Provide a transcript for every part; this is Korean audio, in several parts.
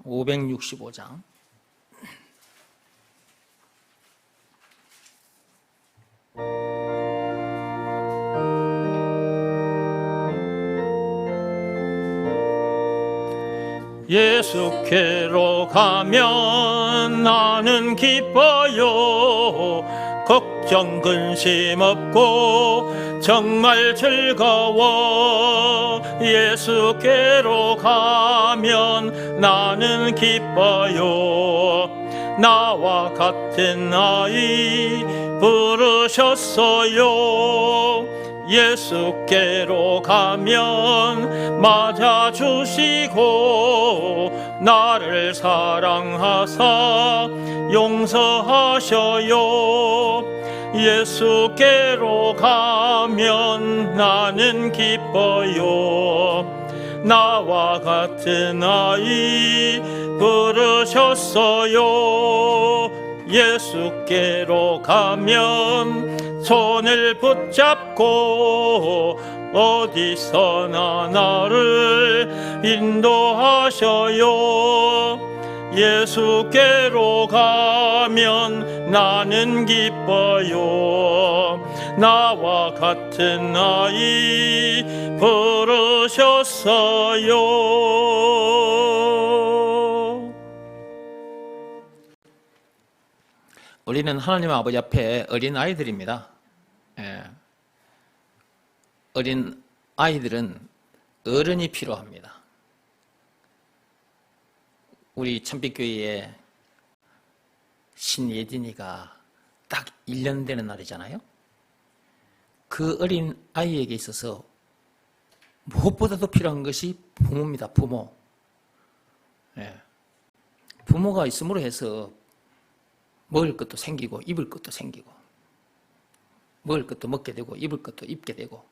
565장. 예수께로 가면 나는 기뻐요. 걱정 근심 없고 정말 즐거워. 예수께로 가면 나는 기뻐요. 나와 같은 아이 부르셨어요. 예수께로 가면 맞아주시고 나를 사랑하사 용서하셔요. 예수께로 가면 나는 기뻐요. 나와 같은 아이 부르셨어요. 예수께로 가면 손을 붙잡고 어디서나 나를 인도하셔요. 예수께로 가면 나는 기뻐요. 나와 같은 아이 부르셨어요. 우리는 하나님 아버지 앞에 어린 아이들입니다. 어린 아이들은 어른이 필요합니다. 우리 천빛교회에 신예진이가 딱 1년 되는 날이잖아요. 그 어린 아이에게 있어서 무엇보다도 필요한 것이 부모입니다. 부모. 부모가 있음으로 해서 먹을 것도 생기고 입을 것도 생기고, 먹을 것도 먹게 되고 입을 것도 입게 되고,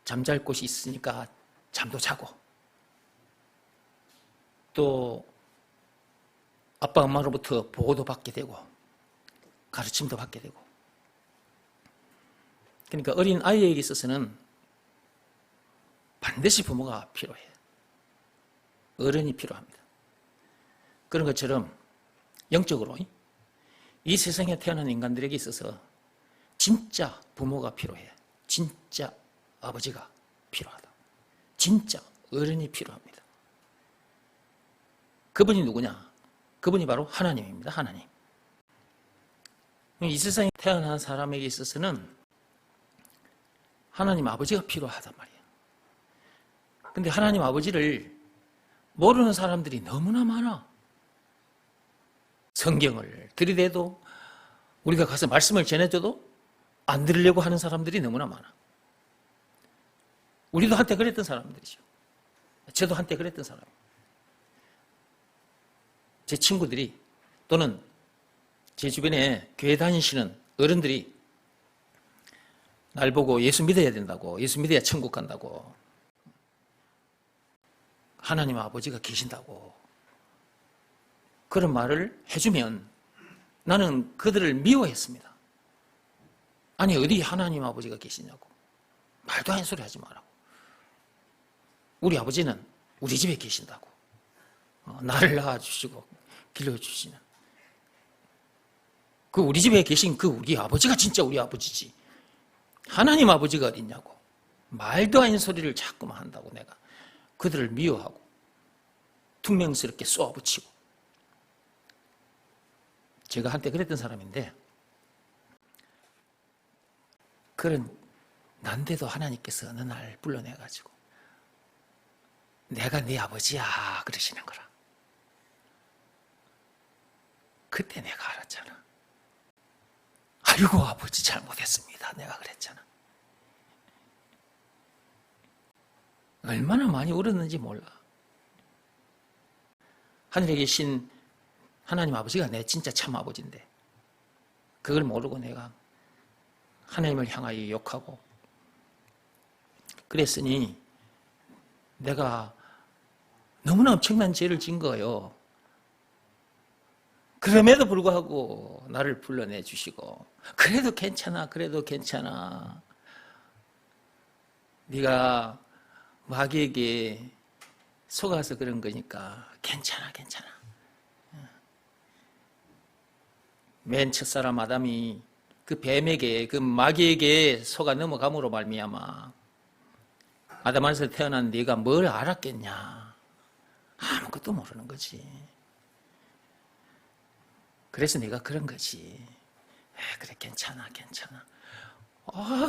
잠잘 곳이 있으니까 잠도 자고, 또 아빠 엄마로부터 보호도 받게 되고 가르침도 받게 되고. 그러니까 어린 아이에게 있어서는 반드시 부모가 필요해요. 어른이 필요합니다. 그런 것처럼 영적으로 이 세상에 태어난 인간들에게 있어서 진짜 부모가 필요해요. 진짜 아버지가 필요하다. 진짜 어른이 필요합니다. 그분이 누구냐? 그분이 바로 하나님입니다. 하나님. 이 세상에 태어난 사람에게 있어서는 하나님 아버지가 필요하단 말이에요. 근데 하나님 아버지를 모르는 사람들이 너무나 많아. 성경을 들이대도, 우리가 가서 말씀을 전해줘도 안 들으려고 하는 사람들이 너무나 많아. 우리도 한때 그랬던 사람들이죠. 저도 한때 그랬던 사람이에요. 제 친구들이, 또는 제 주변에 교회 다니시는 어른들이 날 보고 예수 믿어야 된다고, 예수 믿어야 천국 간다고, 하나님 아버지가 계신다고 그런 말을 해주면 나는 그들을 미워했습니다. 아니, 어디 하나님 아버지가 계시냐고. 말도 안 되는 소리 하지 말라고. 우리 아버지는 우리 집에 계신다고. 나를 낳아주시고 길러주시는 그 우리 집에 계신 그 우리 아버지가 진짜 우리 아버지지, 하나님 아버지가 어딨냐고. 말도 안 되는 소리를 자꾸만 한다고 내가 그들을 미워하고 퉁명스럽게 쏘아붙이고. 제가 한때 그랬던 사람인데, 그런 난데도 하나님께서 어느 날 불러내가지고 내가 네 아버지야 그러시는 거라. 그때 내가 알았잖아. 아이고 아버지 잘못했습니다. 내가 그랬잖아. 얼마나 많이 울었는지 몰라. 하늘에 계신 하나님 아버지가 내 진짜 참 아버지인데 그걸 모르고 내가 하나님을 향하여 욕하고 그랬으니 내가 너무나 엄청난 죄를 진 거예요. 그럼에도 불구하고 나를 불러내 주시고, 그래도 괜찮아, 그래도 괜찮아. 네가 마귀에게 속아서 그런 거니까 괜찮아. 맨 첫사람 아담이 그 뱀에게, 그 마귀에게 속아 넘어감으로 말미암아 아담 안에서 태어난 네가 뭘 알았겠냐? 아무것도 모르는 거지. 그래서 네가 그런 거지. 그래, 괜찮아.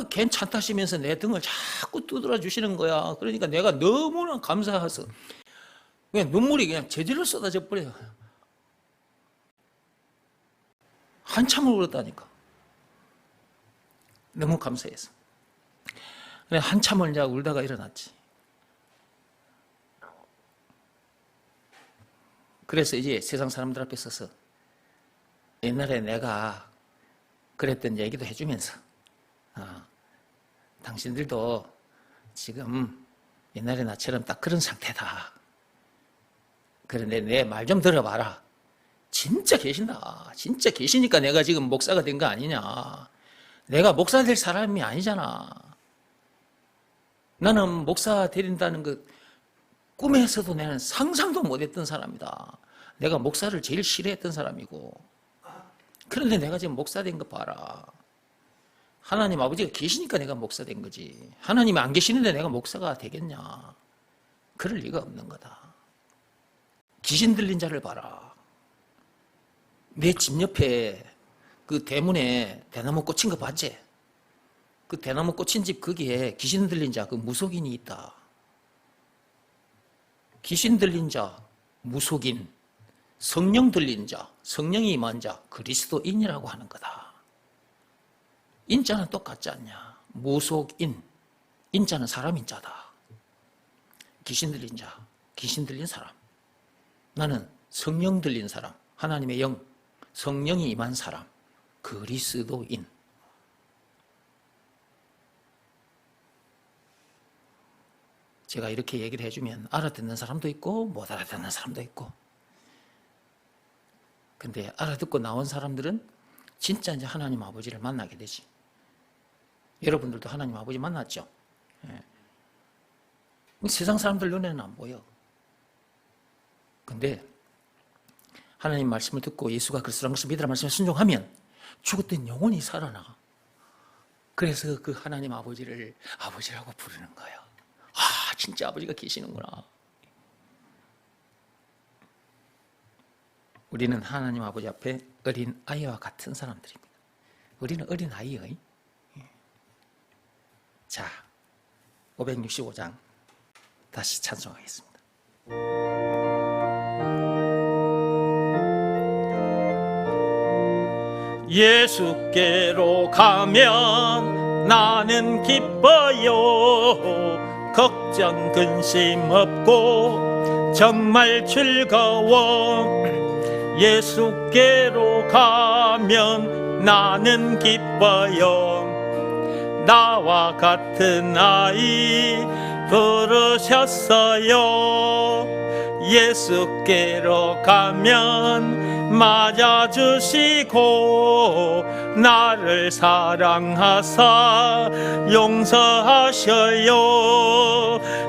괜찮다시면서 내 등을 자꾸 두드려 주시는 거야. 그러니까 내가 너무나 감사해서 그냥 눈물이 그냥 저절로 쏟아져 버려요. 한참을 울었다니까. 너무 감사해서. 그래, 한참을 이제 울다가 일어났지. 그래서 이제 세상 사람들 앞에 서서 옛날에 내가 그랬던 얘기도 해주면서 당신들도 지금 옛날에 나처럼 딱 그런 상태다. 그런데 내 말 좀 들어봐라. 진짜 계신다. 진짜 계시니까 내가 지금 목사가 된 거 아니냐. 내가 목사 될 사람이 아니잖아. 나는 목사 되린다는 그 꿈에서도 나는 상상도 못했던 사람이다. 내가 목사를 제일 싫어했던 사람이고. 그런데 내가 지금 목사 된 거 봐라. 하나님 아버지가 계시니까 내가 목사 된 거지. 하나님이 안 계시는데 내가 목사가 되겠냐. 그럴 리가 없는 거다. 귀신 들린 자를 봐라. 내 집 옆에 그 대문에 대나무 꽂힌 거 봤지? 그 대나무 꽂힌 집 거기에 귀신 들린 자, 그 무속인이 있다. 귀신 들린 자, 무속인, 성령 들린 자, 성령이 임한 자, 그리스도인이라고 하는 거다. 인자는 똑같지 않냐? 무속인, 인자는 사람 인자다. 귀신 들린 자, 귀신 들린 사람. 나는 성령 들린 사람, 하나님의 영, 성령이 임한 사람, 그리스도인. 제가 이렇게 얘기를 해주면 알아듣는 사람도 있고 못 알아듣는 사람도 있고. 근데 알아듣고 나온 사람들은 진짜 이제 하나님 아버지를 만나게 되지. 여러분들도 하나님 아버지 만났죠? 예. 세상 사람들 눈에는 안 보여. 근데 하나님 말씀을 듣고 예수가 그리스도라는 것을 믿으라 말씀에 순종하면 죽었던 영혼이 살아나. 그래서 그 하나님 아버지를 아버지라고 부르는 거예요. 아, 진짜 아버지가 계시는구나. 우리는 하나님 아버지 앞에 어린 아이와 같은 사람들입니다. 우리는 어린 아이의. 자, 565장 다시 찬송하겠습니다. 예수께로 가면 나는 기뻐요. 걱정 근심 없고 정말 즐거워. 예수께로 가면 나는 기뻐요. 나와 같은 아이 부르셨어요. 예수께로 가면 맞아주시고 나를 사랑하사 용서하셔요.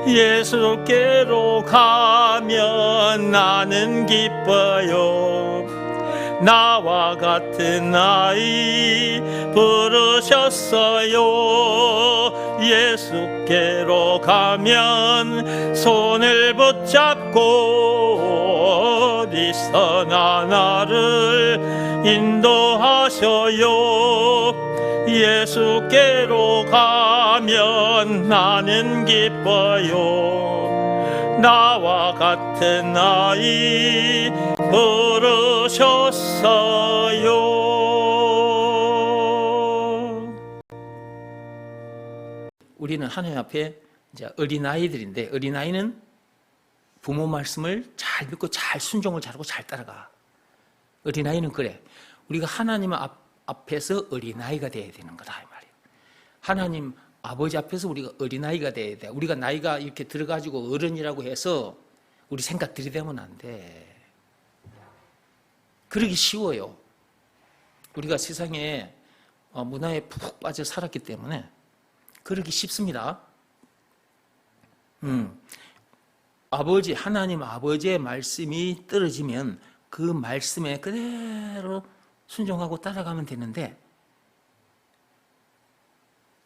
예수께로 가면 나는 기뻐요. 나와 같은 아이 부르셨어요. 예수께로 가면 손을 붙잡고 어디서나 나를 인도하셔요. 예수께로 가면 나는 기뻐요. 나와 같은 아이 부르셨어요. 우리는 하나님 앞에 이제 어린아이들인데, 어린아이는 부모 말씀을 잘 믿고 잘 순종을 잘하고 잘 따라가. 어린아이는 그래. 우리가 하나님 앞에서 어린아이가 돼야 되는 거다 이 말이에요. 하나님 아버지 앞에서 우리가 어린아이가 돼야 돼. 우리가 나이가 이렇게 들어가지고 어른이라고 해서 우리 생각 들이대면 안 돼. 그러기 쉬워요. 우리가 세상에 문화에 푹 빠져 살았기 때문에 그러기 쉽습니다. 아버지, 하나님 아버지의 말씀이 떨어지면 그 말씀에 그대로 순종하고 따라가면 되는데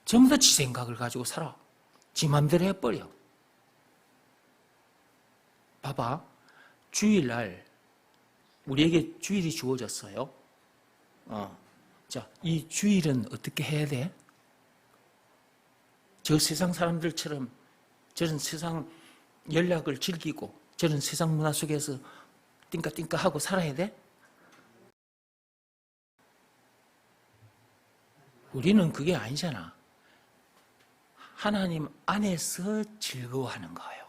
전부 다 지 생각을 가지고 살아. 지 맘대로 해버려. 봐봐. 주일날 우리에게 주일이 주어졌어요. 자, 이 주일은 어떻게 해야 돼? 저 세상 사람들처럼 저런 세상 연락을 즐기고 저런 세상 문화 속에서 띵까띵까 하고 살아야 돼? 우리는 그게 아니잖아. 하나님 안에서 즐거워하는 거예요.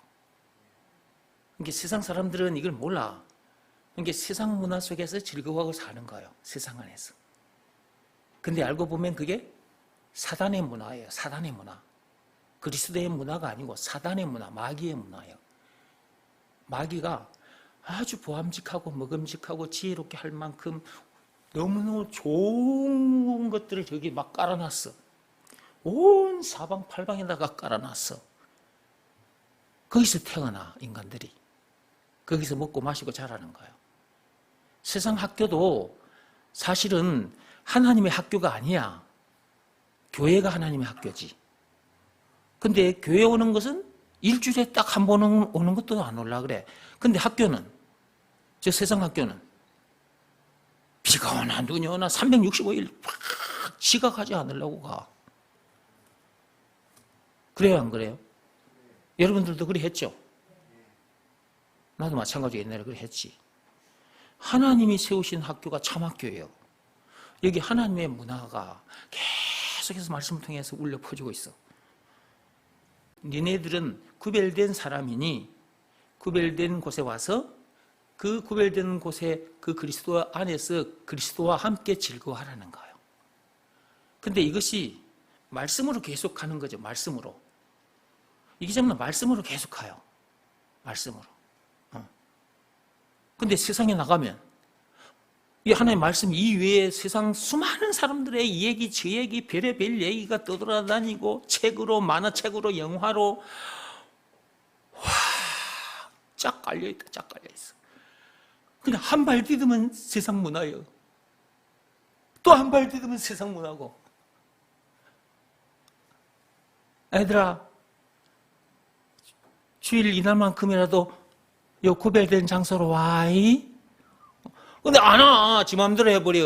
이게 세상 사람들은 이걸 몰라. 이게 세상 문화 속에서 즐거워하고 사는 거예요. 세상 안에서. 근데 알고 보면 그게 사단의 문화예요. 사단의 문화. 그리스도의 문화가 아니고 사단의 문화, 마귀의 문화예요. 마귀가 아주 보암직하고 먹음직하고 지혜롭게 할 만큼 너무너무 좋은 것들을 저기 막 깔아놨어. 온 사방팔방에다가 깔아놨어. 거기서 태어나 인간들이. 거기서 먹고 마시고 자라는 거예요. 세상 학교도 사실은 하나님의 학교가 아니야. 교회가 하나님의 학교지. 근데 교회 오는 것은 일주일에 딱 한 번 오는 것도 안 올라 그래. 근데 학교는, 저 세상 학교는 비가 오나 눈이 오나 365일 팍 지각하지 않으려고 가. 그래요, 안 그래요? 여러분들도 그래 했죠? 나도 마찬가지로 옛날에 그래 했지. 하나님이 세우신 학교가 참 학교예요. 여기 하나님의 문화가 계속해서 말씀을 통해서 울려 퍼지고 있어. 니네들은 구별된 사람이니 구별된 곳에 와서 그 구별된 곳에 그 그리스도 안에서 그리스도와 함께 즐거워하라는 거예요. 근데 이것이 말씀으로 계속 가는 거죠. 말씀으로. 이게 전부 말씀으로 계속 가요. 말씀으로. 근데 세상에 나가면 이 하나님의 말씀 이외에 세상 수많은 사람들의 이 얘기 저 얘기 별의별 얘기가 떠돌아다니고 책으로 만화책으로 영화로 쫙 깔려있다. 쫙 깔려있어. 그냥 한 발 디디면 세상 문화예요. 또 한 발 디디면 세상 문화고. 애들아, 주일 이날만큼이라도 요 구별된 장소로 와이. 근데 안 와. 지 맘대로 해버려.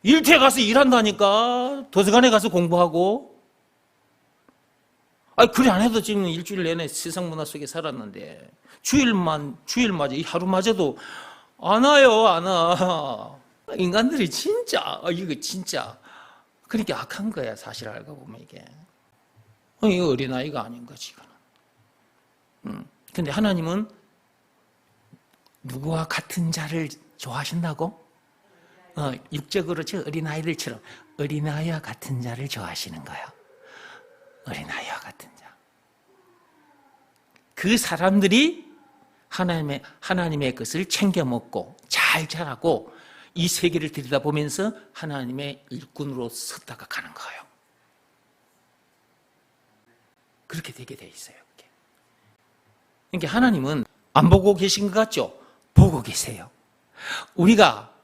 일터에 가서 일한다니까. 도서관에 가서 공부하고. 아니, 그래 안 해도 지금 일주일 내내 세상 문화 속에 살았는데 주일마저 이 하루마저도 안 와요. 안 와. 인간들이 진짜 이거 진짜 그렇게 악한 거야. 사실 알고 보면 이게. 이거 어린아이가 아닌 거지 이거는. 근데 하나님은 누구와 같은 자를 좋아하신다고? 육적으로 저 어린아이들처럼 어린아이와 같은 자를 좋아하시는 거예요. 어린아이와 같은 자. 그 사람들이 하나님의 것을 챙겨 먹고 잘 자라고 이 세계를 들여다보면서 하나님의 일꾼으로 섰다가 가는 거예요. 그렇게 되게 돼 있어요. 그러니까 하나님은 안 보고 계신 것 같죠? 보고 계세요. 우리가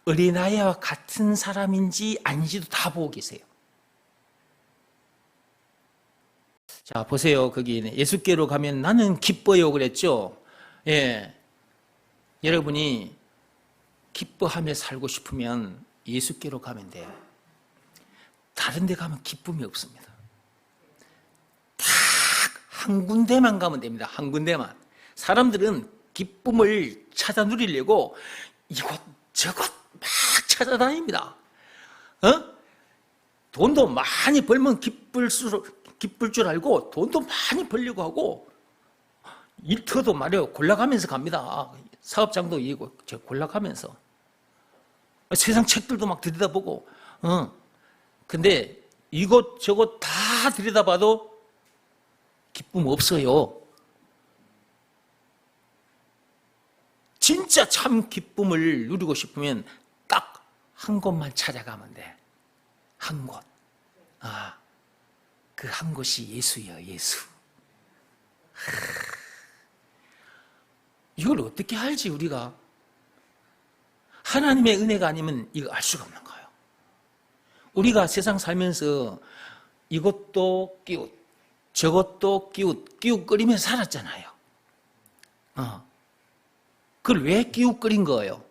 어린아이와 같은 사람인지 아닌지도 다 보고 계세요. 자, 보세요. 거기 예수께로 가면 나는 기뻐요 그랬죠? 예. 여러분이 기뻐하며 살고 싶으면 예수께로 가면 돼요. 다른 데 가면 기쁨이 없습니다. 딱 한 군데만 가면 됩니다. 한 군데만. 사람들은 기쁨을 찾아 누리려고 이곳 저곳 막 찾아다닙니다. 돈도 많이 벌면 기쁠 줄 알고 돈도 많이 벌려고 하고 일터도 말이에요. 골라가면서 갑니다. 사업장도 이고 골라가면서 세상 책들도 막 들여다보고 근데 이곳 저곳 다 들여다봐도 기쁨 없어요. 진짜 참 기쁨을 누리고 싶으면 딱 한 곳만 찾아가면 돼. 한 곳. 그 한 곳이 예수예요. 예수. 이걸 어떻게 알지 우리가? 하나님의 은혜가 아니면 이거 알 수가 없는 거예요. 우리가 세상 살면서 이것도 끼웃, 저것도 끼웃, 끼웃거리면서 살았잖아요. 그걸 왜 끼웃거린 거예요?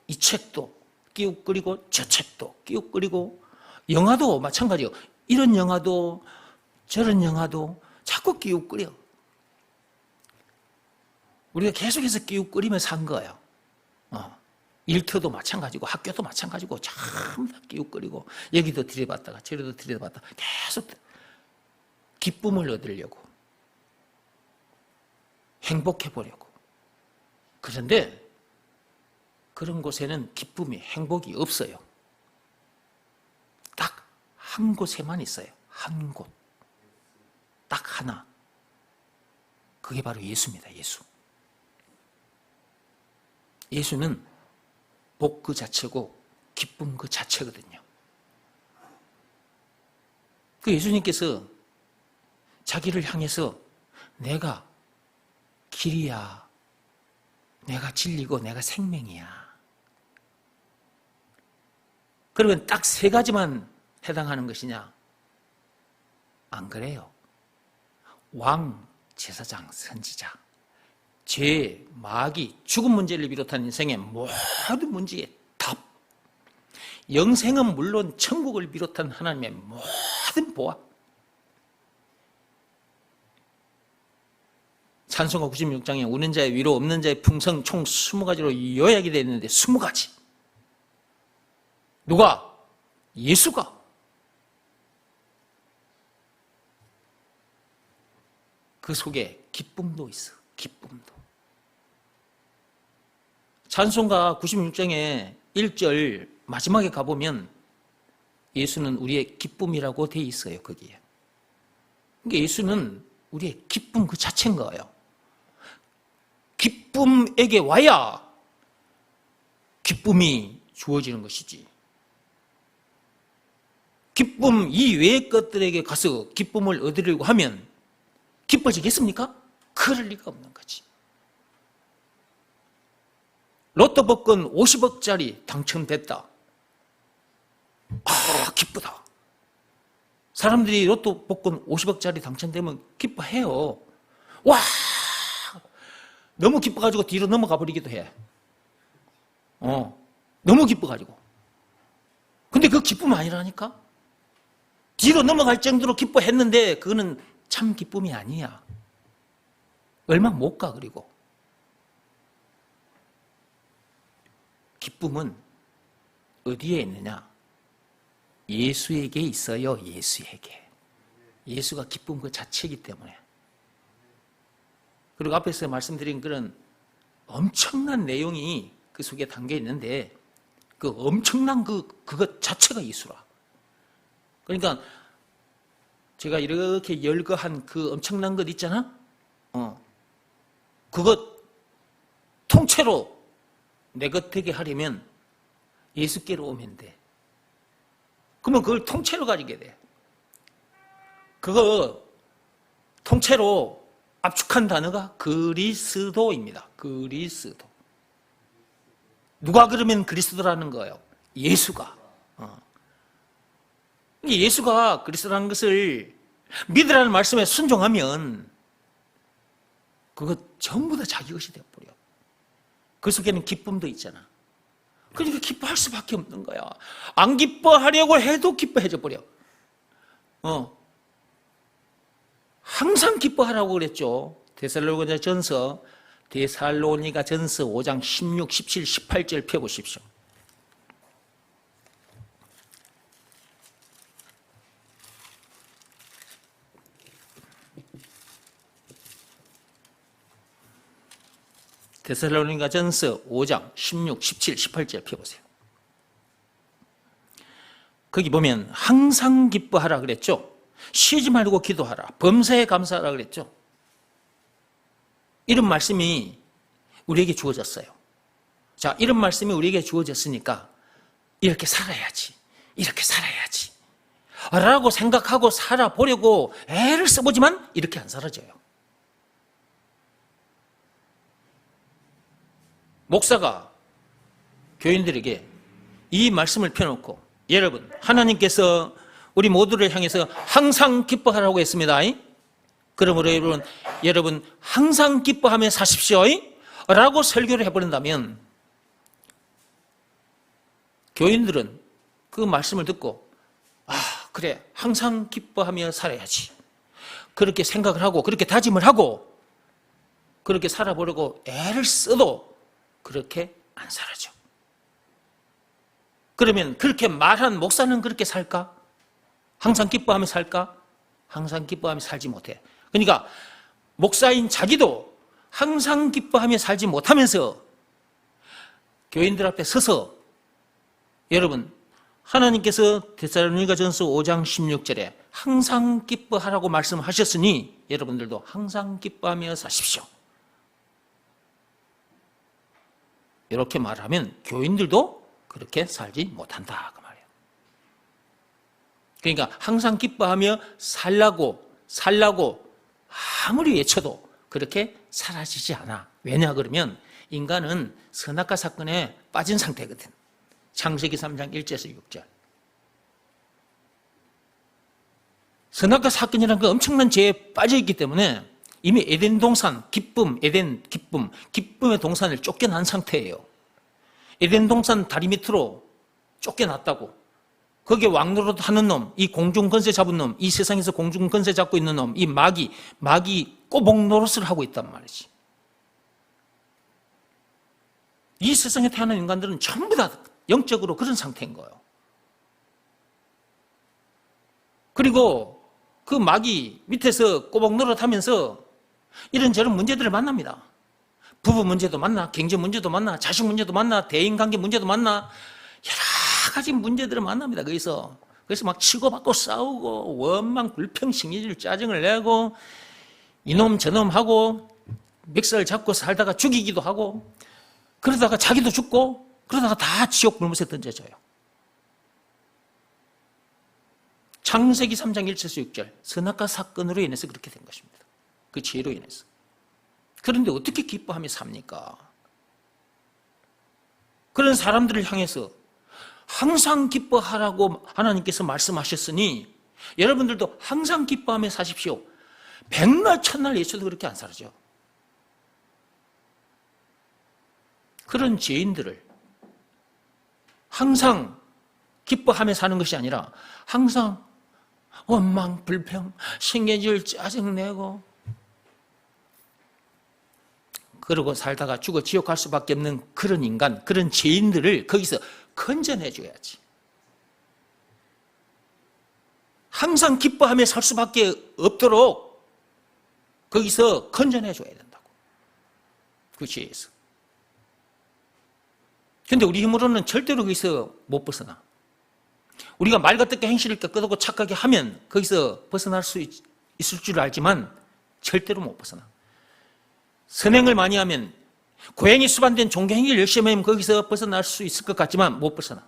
이 책도 끼웃거리고 저 책도 끼웃거리고 영화도 마찬가지예요. 이런 영화도 저런 영화도 자꾸 끼웃거려. 우리가 계속해서 끼웃거리면서 산 거예요. 일터도 마찬가지고 학교도 마찬가지고 전부 다 끼웃거리고 여기도 들여봤다가 저기도 들여봤다가 계속 기쁨을 얻으려고 행복해보려고. 그런데 그런 곳에는 기쁨이 행복이 없어요. 딱 한 곳에만 있어요. 한 곳. 딱 하나. 그게 바로 예수입니다. 예수. 예수는 복 그 자체고 기쁨 그 자체거든요. 그 예수님께서 자기를 향해서 내가 길이야, 내가 진리고 내가 생명이야. 그러면 딱 세 가지만 해당하는 것이냐? 안 그래요. 왕, 제사장, 선지자, 죄, 마귀, 죽음 문제를 비롯한 인생의 모든 문제의 답, 영생은 물론 천국을 비롯한 하나님의 모든 보화. 찬송가 96장에 우는 자의 위로, 없는 자의 풍성 총 20가지로 요약이 되어 있는데 20가지. 누가? 예수가. 그 속에 기쁨도 있어. 기쁨도. 찬송가 96장에 1절 마지막에 가보면 예수는 우리의 기쁨이라고 되어 있어요. 거기에. 그러니까 예수는 우리의 기쁨 그 자체인 거예요. 기쁨에게 와야 기쁨이 주어지는 것이지. 기쁨 이외의 것들에게 가서 기쁨을 얻으려고 하면 기뻐지겠습니까? 그럴 리가 없는 거지. 로또 복권 50억짜리 당첨됐다. 기쁘다. 사람들이 로또 복권 50억짜리 당첨되면 기뻐해요. 와! 너무 기뻐가지고 뒤로 넘어가 버리기도 해. 너무 기뻐가지고. 근데 그 기쁨 아니라니까? 뒤로 넘어갈 정도로 기뻐했는데 그거는 참 기쁨이 아니야. 얼마 못 가. 그리고 기쁨은 어디에 있느냐? 예수에게 있어요. 예수에게. 예수가 기쁨 그 자체이기 때문에. 그리고 앞에서 말씀드린 그런 엄청난 내용이 그 속에 담겨 있는데 그 엄청난 그것 자체가 예수라. 그러니까 제가 이렇게 열거한 그 엄청난 것 있잖아? 그것 통째로 내 것 되게 하려면 예수께로 오면 돼. 그러면 그걸 통째로 가지게 돼. 그거 통째로 압축한 단어가 그리스도입니다. 그리스도. 누가 그러면 그리스도라는 거예요? 예수가. 예수가 그리스도라는 것을 믿으라는 말씀에 순종하면 그거 전부 다 자기 것이 되어버려. 그 속에는 기쁨도 있잖아. 그러니까 기뻐할 수밖에 없는 거야. 안 기뻐하려고 해도 기뻐해져 버려. 항상 기뻐하라고 그랬죠. 데살로니가 전서 5장 16, 17, 18절 펴보십시오. 데살로니가 전서 5장 16, 17, 18절 펴보세요. 거기 보면 항상 기뻐하라 그랬죠. 쉬지 말고 기도하라. 범사에 감사하라 그랬죠. 이런 말씀이 우리에게 주어졌어요. 자, 이런 말씀이 우리에게 주어졌으니까 이렇게 살아야지. 이렇게 살아야지. 라고 생각하고 살아보려고 애를 써보지만 이렇게 안 사라져요. 목사가 교인들에게 이 말씀을 펴놓고 여러분 하나님께서 우리 모두를 향해서 항상 기뻐하라고 했습니다. 그러므로 여러분 항상 기뻐하며 사십시오 라고 설교를 해버린다면 교인들은 그 말씀을 듣고 그래 항상 기뻐하며 살아야지 그렇게 생각을 하고 그렇게 다짐을 하고 그렇게 살아보려고 애를 써도 그렇게 안 살아죠. 그러면 그렇게 말한 목사는 그렇게 살까? 항상 기뻐하며 살까? 항상 기뻐하며 살지 못해. 그러니까 목사인 자기도 항상 기뻐하며 살지 못하면서 교인들 앞에 서서 여러분 하나님께서 데살로니가전서 5장 16절에 항상 기뻐하라고 말씀하셨으니 여러분들도 항상 기뻐하며 사십시오. 이렇게 말하면 교인들도 그렇게 살지 못한다 그 말이에요. 그러니까 항상 기뻐하며 살라고 아무리 외쳐도 그렇게 사라지지 않아. 왜냐 그러면 인간은 선악과 사건에 빠진 상태거든. 창세기 3장 1절에서 6절. 선악과 사건이라는 그 엄청난 죄에 빠져있기 때문에 이미 에덴 동산, 기쁨의 동산을 쫓겨난 상태예요. 에덴 동산 다리 밑으로 쫓겨났다고. 거기에 왕노릇 하는 놈, 이 공중 권세 잡은 놈, 이 세상에서 공중 권세 잡고 있는 놈, 이 마귀 꼬복 노릇을 하고 있단 말이지. 이 세상에 태어난 인간들은 전부 다 영적으로 그런 상태인 거예요. 그리고 그 마귀 밑에서 꼬복 노릇하면서 이런저런 문제들을 만납니다. 부부 문제도 만나, 경제 문제도 만나, 자식 문제도 만나, 대인관계 문제도 만나, 여러 가지 문제들을 만납니다. 그래서 막 치고받고 싸우고 원망, 불평, 신경질, 짜증을 내고 이놈 저놈 하고 멱살 잡고 살다가 죽이기도 하고 그러다가 자기도 죽고 그러다가 다 지옥 불못에 던져져요. 창세기 3장 1절에서 6절 선악과 사건으로 인해서 그렇게 된 것입니다. 그 죄로 인해서. 그런데 어떻게 기뻐하며 삽니까? 그런 사람들을 향해서 항상 기뻐하라고 하나님께서 말씀하셨으니 여러분들도 항상 기뻐하며 사십시오. 백날 천날 예수도 그렇게 안 살죠. 그런 죄인들을 항상 기뻐하며 사는 것이 아니라 항상 원망, 불평, 신경질, 짜증내고 그러고 살다가 죽어 지옥 갈 수밖에 없는 그런 인간, 그런 죄인들을 거기서 건져내 줘야지. 항상 기뻐하며 살 수밖에 없도록 거기서 건져내 줘야 된다고. 그 죄에서. 근데 우리 힘으로는 절대로 거기서 못 벗어나. 우리가 말 같게 행실을 깨끗하고 착하게 하면 거기서 벗어날 수 있을 줄 알지만 절대로 못 벗어나. 선행을 많이 하면 고행이 수반된 종교행위를 열심히 하면 거기서 벗어날 수 있을 것 같지만 못 벗어나.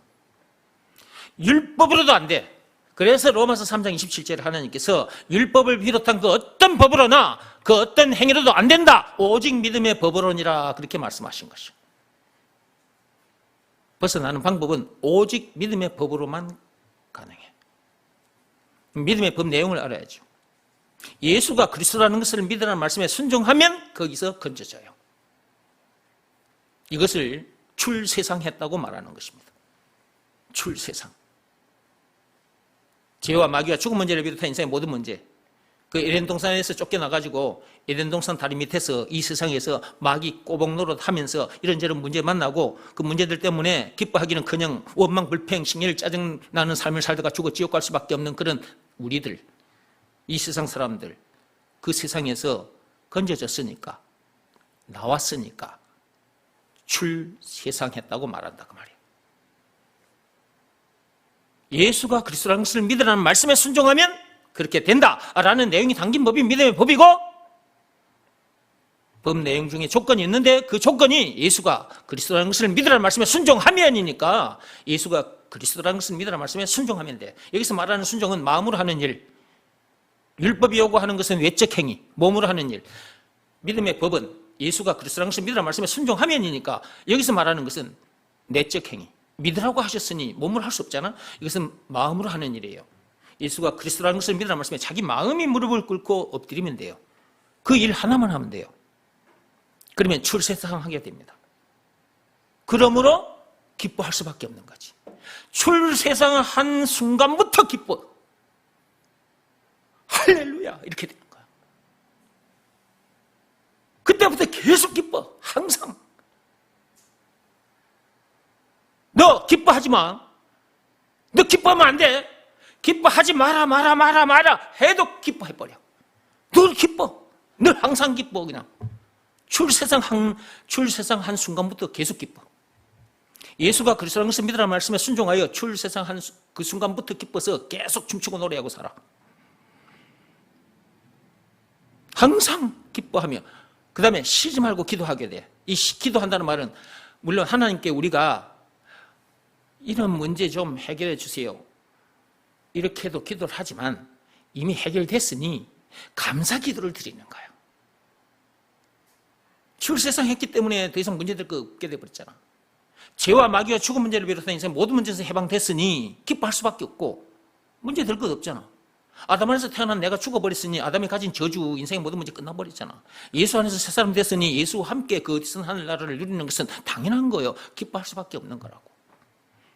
율법으로도 안 돼. 그래서 로마서 3장 27절에 하나님께서 율법을 비롯한 그 어떤 법으로나 그 어떤 행위로도 안 된다. 오직 믿음의 법으로니라 그렇게 말씀하신 것이죠. 벗어나는 방법은 오직 믿음의 법으로만 가능해. 믿음의 법 내용을 알아야죠. 예수가 그리스도라는 것을 믿으라는 말씀에 순종하면 거기서 건져져요. 이것을 출세상했다고 말하는 것입니다. 출세상. 죄와 마귀와 죽음 문제를 비롯한 인생의 모든 문제. 그 에덴 동산에서 쫓겨나가지고 에덴 동산 다리 밑에서 이 세상에서 마귀 꼬복 노릇하면서 이런저런 문제 만나고 그 문제들 때문에 기뻐하기는 그냥 원망, 불평, 신경, 짜증나는 삶을 살다가 죽어 지옥 갈 수밖에 없는 그런 우리들, 이 세상 사람들, 그 세상에서 건져졌으니까, 나왔으니까 출세상했다고 말한다 그 말이에요. 예수가 그리스도라는 것을 믿으라는 말씀에 순종하면 그렇게 된다라는 내용이 담긴 법이 믿음의 법이고, 법 내용 중에 조건이 있는데 그 조건이 예수가 그리스도라는 것을 믿으라는 말씀에 순종하면이니까 예수가 그리스도라는 것을 믿으라는 말씀에 순종하면 돼. 여기서 말하는 순종은 마음으로 하는 일, 율법이 요구하는 것은 외적 행위, 몸으로 하는 일. 믿음의 법은 예수가 그리스도라는 것을 믿으라는 말씀에 순종하면이니까 여기서 말하는 것은 내적 행위. 믿으라고 하셨으니 몸으로 할 수 없잖아. 이것은 마음으로 하는 일이에요. 예수가 그리스도라는 것을 믿으라는 말씀에 자기 마음이 무릎을 꿇고 엎드리면 돼요. 그 일 하나만 하면 돼요. 그러면 출세상하게 됩니다. 그러므로 기뻐할 수밖에 없는 거지. 출세상한 순간부터 기뻐. 할렐루야 이렇게 되는 거야. 그때부터 계속 기뻐. 항상. 너 기뻐하지 마. 너 기뻐하면 안 돼. 기뻐하지 마라 해도 기뻐해버려. 늘 기뻐. 늘 항상 기뻐. 그냥 출세상 한 순간부터 계속 기뻐. 예수가 그리스도라는 것을 믿으라는 말씀에 순종하여 출세상 한 그 순간부터 기뻐서 계속 춤추고 노래하고 살아. 항상 기뻐하며 그 다음에 쉬지 말고 기도하게 돼. 이 기도한다는 말은 물론 하나님께 우리가 이런 문제 좀 해결해 주세요 이렇게도 기도를 하지만 이미 해결됐으니 감사 기도를 드리는 거예요. 출세상 했기 때문에 더 이상 문제될 거 없게 돼버렸잖아. 죄와 마귀와 죽음 문제를 비롯한 인생 모든 문제에서 해방됐으니 기뻐할 수밖에 없고 문제될 것 없잖아. 아담 안에서 태어난 내가 죽어버렸으니 아담이 가진 저주 인생의 모든 문제 끝나버렸잖아. 예수 안에서 새 사람 됐으니 예수와 함께 그 어디선 하늘나라를 누리는 것은 당연한 거예요. 기뻐할 수밖에 없는 거라고.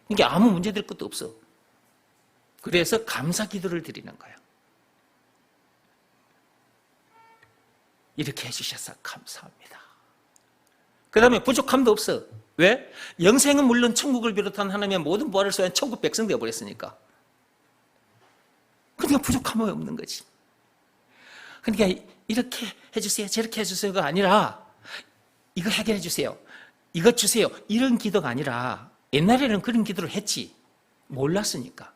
이게 아무 문제될 것도 없어. 그래서 감사 기도를 드리는 거예요. 이렇게 해주셔서 감사합니다. 그 다음에 부족함도 없어. 왜? 영생은 물론 천국을 비롯한 하나님의 모든 부활을 소유한 천국 백성 되어버렸으니까. 그러니까 부족함이 없는 거지. 그러니까 이렇게 해주세요 저렇게 해주세요가 아니라 이거 해결해 주세요 이거 주세요 이런 기도가 아니라 옛날에는 그런 기도를 했지. 몰랐으니까.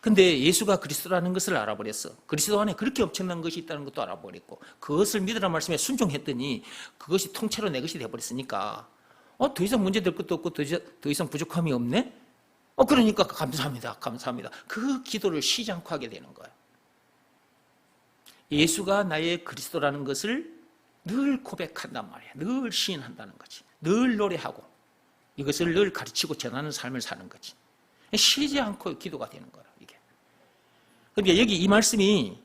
근데 예수가 그리스도라는 것을 알아버렸어. 그리스도 안에 그렇게 엄청난 것이 있다는 것도 알아버렸고 그것을 믿으라는 말씀에 순종했더니 그것이 통째로 내 것이 되어버렸으니까 더 이상 문제될 것도 없고 더 이상 부족함이 없네? 그러니까 감사합니다. 그 기도를 쉬지 않고 하게 되는 거예요. 예수가 나의 그리스도라는 것을 늘 고백한단 말이에요. 늘 시인한다는 거지. 늘 노래하고 이것을 늘 가르치고 전하는 삶을 사는 거지. 쉬지 않고 기도가 되는 거야, 이게. 그러니까 여기 이 말씀이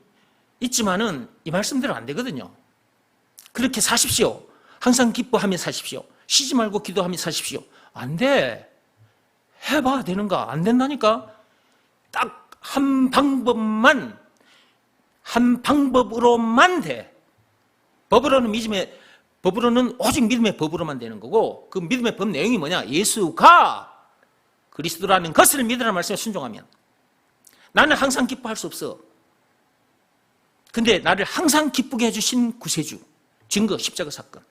있지만은 이 말씀대로 안 되거든요. 그렇게 사십시오. 항상 기뻐하며 사십시오. 쉬지 말고 기도하며 사십시오. 안 돼. 해봐 되는가? 안 된다니까. 딱 한 방법으로만 돼. 법으로는 오직 믿음의 법으로만 되는 거고 그 믿음의 법 내용이 뭐냐? 예수가 그리스도라는 것을 믿으라는 말씀에 순종하면 나는 항상 기뻐할 수 없어. 근데 나를 항상 기쁘게 해주신 구세주 증거 십자가 사건.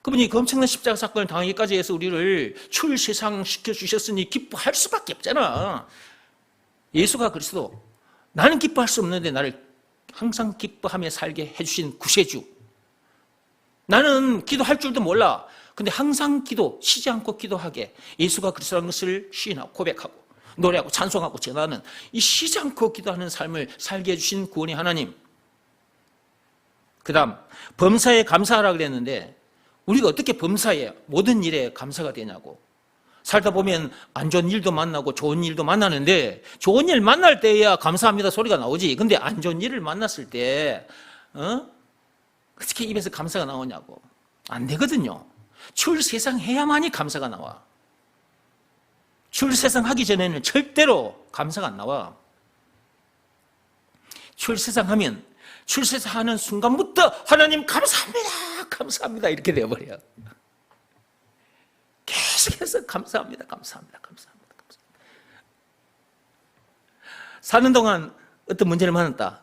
그분이 그 엄청난 십자가 사건을 당하기까지 해서 우리를 출세상시켜 주셨으니 기뻐할 수밖에 없잖아. 예수가 그리스도. 나는 기뻐할 수 없는데 나를 항상 기뻐하며 살게 해주신 구세주. 나는 기도할 줄도 몰라. 근데 항상 쉬지 않고 기도하게 예수가 그리스도라는 것을 시인하고 고백하고 노래하고 찬송하고 전하는 이 쉬지 않고 기도하는 삶을 살게 해주신 구원의 하나님. 그 다음 범사에 감사하라 그랬는데 우리가 어떻게 범사에 모든 일에 감사가 되냐고. 살다 보면 안 좋은 일도 만나고 좋은 일도 만나는데 좋은 일 만날 때야 감사합니다 소리가 나오지. 근데 안 좋은 일을 만났을 때 어떻게 입에서 감사가 나오냐고. 안 되거든요. 출세상 해야만이 감사가 나와. 출세상 하기 전에는 절대로 감사가 안 나와. 출세상 하면 출세상 하는 순간부터 하나님 감사합니다 이렇게 되어버려요. 계속해서 감사합니다. 사는 동안 어떤 문제를 만났다.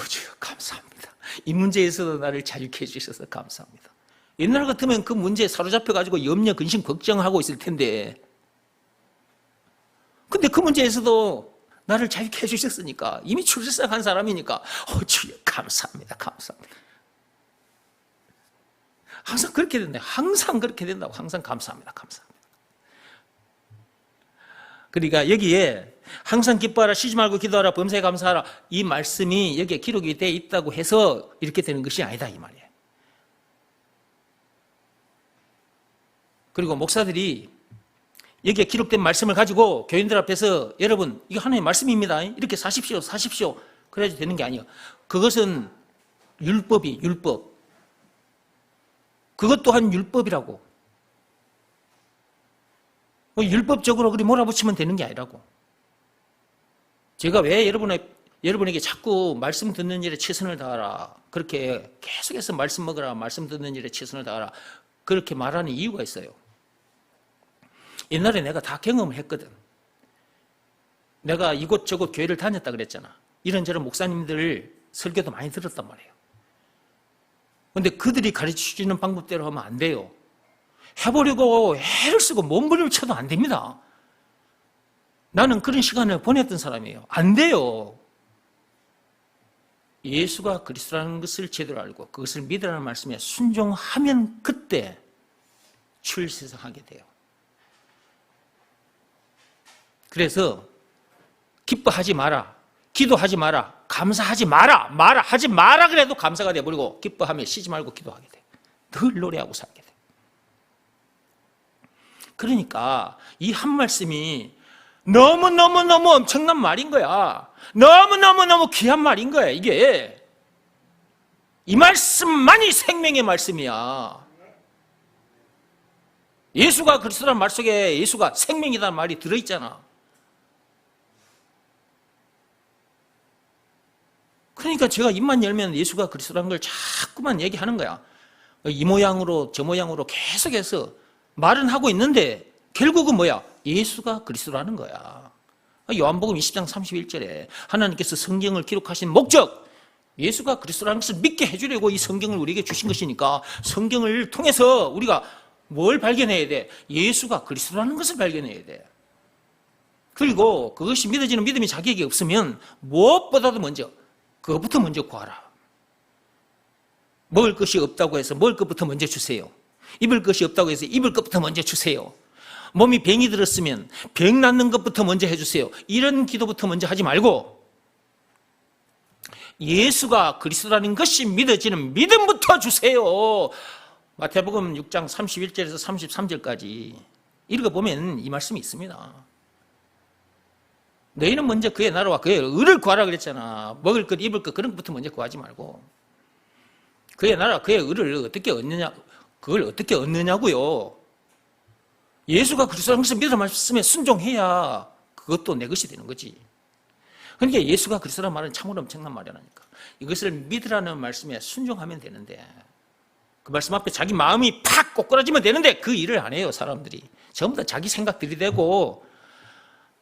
주여 감사합니다. 이 문제에서도 나를 자유케 해주셔서 감사합니다. 옛날 같으면 그 문제에 사로잡혀가지고 염려, 근심, 걱정하고 있을 텐데 근데 그 문제에서도 나를 자유케 해주셨으니까 이미 출세상 한 사람이니까 주여 감사합니다. 항상 그렇게 된다. 항상 그렇게 된다고. 항상 감사합니다. 그러니까 여기에 항상 기뻐하라, 쉬지 말고 기도하라, 범사에 감사하라 이 말씀이 여기에 기록이 되어 있다고 해서 이렇게 되는 것이 아니다 이 말이에요. 그리고 목사들이 여기에 기록된 말씀을 가지고 교인들 앞에서 여러분 이거 하나님의 말씀입니다, 이렇게 사십시오 그래야지 되는 게 아니에요. 그것은 율법, 그것 또한 율법이라고. 율법적으로 그리 몰아붙이면 되는 게 아니라고. 제가 왜 여러분에게 자꾸 말씀 듣는 일에 최선을 다하라, 그렇게 계속해서 말씀 먹으라, 말씀 듣는 일에 최선을 다하라, 그렇게 말하는 이유가 있어요. 옛날에 내가 다 경험을 했거든. 내가 이곳저곳 교회를 다녔다 그랬잖아. 이런저런 목사님들 설교도 많이 들었단 말이에요. 그런데 그들이 가르쳐주는 방법대로 하면 안 돼요. 해보려고 애를 쓰고 몸부림을 쳐도 안 됩니다. 나는 그런 시간을 보냈던 사람이에요. 안 돼요. 예수가 그리스도라는 것을 제대로 알고 그것을 믿으라는 말씀에 순종하면 그때 출세상하게 돼요. 그래서 기뻐하지 마라, 기도하지 마라, 감사하지 마라, 하지 마라 그래도 감사가 돼버리고 기뻐하며 쉬지 말고 기도하게 돼. 늘 노래하고 살게 돼. 그러니까 이 한 말씀이 너무너무 엄청난 말인 거야. 너무너무 귀한 말인 거야. 이게 이 말씀만이 생명의 말씀이야. 예수가 그리스도라는 말 속에 예수가 생명이라는 말이 들어있잖아. 그러니까 제가 입만 열면 예수가 그리스도라는 걸 자꾸만 얘기하는 거야. 이 모양으로 저 모양으로 계속해서 말은 하고 있는데 결국은 뭐야? 예수가 그리스도라는 거야. 요한복음 20장 31절에 하나님께서 성경을 기록하신 목적, 예수가 그리스도라는 것을 믿게 해주려고 이 성경을 우리에게 주신 것이니까 성경을 통해서 우리가 뭘 발견해야 돼? 예수가 그리스도라는 것을 발견해야 돼. 그리고 그것이 믿어지는 믿음이 자기에게 없으면 무엇보다도 먼저 그것부터 먼저 구하라. 먹을 것이 없다고 해서 먹을 것부터 먼저 주세요. 입을 것이 없다고 해서 입을 것부터 먼저 주세요. 몸이 병이 들었으면 병 낫는 것부터 먼저 해주세요. 이런 기도부터 먼저 하지 말고 예수가 그리스도라는 것이 믿어지는 믿음부터 주세요. 마태복음 6장 31절에서 33절까지 읽어보면 이 말씀이 있습니다. 너희는 먼저 그의 나라와 그의 의를 구하라 그랬잖아. 먹을 것, 입을 것 그런 것부터 먼저 구하지 말고 그의 나라와 그의 의를 어떻게 얻느냐, 그걸 어떻게 얻느냐고요. 예수가 그리스도라는 것을 믿으라 말씀에 순종해야 그것도 내 것이 되는 거지. 그러니까 예수가 그리스도라는 말은 참으로 엄청난 말이라니까. 이것을 믿으라는 말씀에 순종하면 되는데 그 말씀 앞에 자기 마음이 팍 꼬꾸라지면 되는데 그 일을 안 해요. 사람들이 전부 다 자기 생각들이 되고